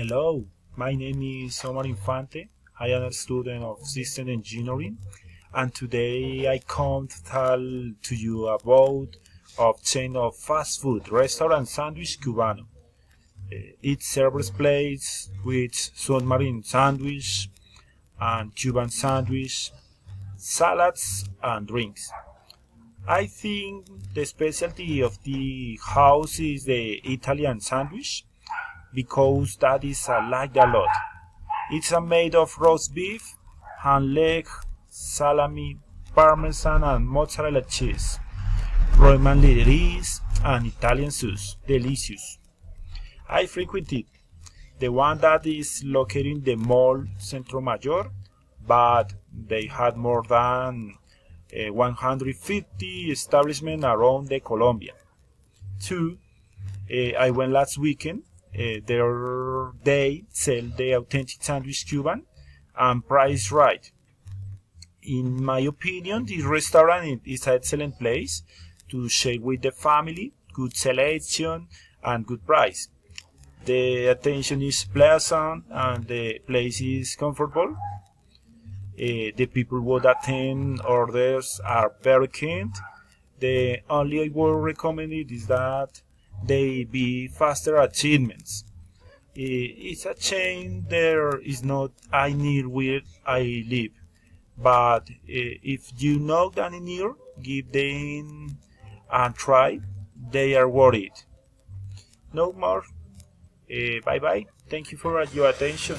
Hello, my name is Omar Infante. I am a student of System Engineering, and today I come to tell to you about a chain of fast food restaurant Sandwich Cubano. It serves plates with submarine sandwich and Cuban sandwich, salads and drinks. I think the specialty of the house is the Italian sandwich because that is I like a lot. It's made of roast beef, hand leg, salami, parmesan and mozzarella cheese, Roman lettuce and Italian sauce. Delicious. I frequented the one that is located in the mall Centro Mayor, but they had more than 150 establishments around the Colombia. Two, I went last weekend. They sell the authentic sandwich Cuban and price right. In my opinion, this restaurant is an excellent place to share with the family, good selection and good price. The attention is pleasant and the place is comfortable. The people who attend orders are very kind. The only I would recommend it is that they be faster achievements. It's a chain there is not I near where I live, but if you know any near, give them a try. They are worth it. No more. Bye bye. Thank you for your attention.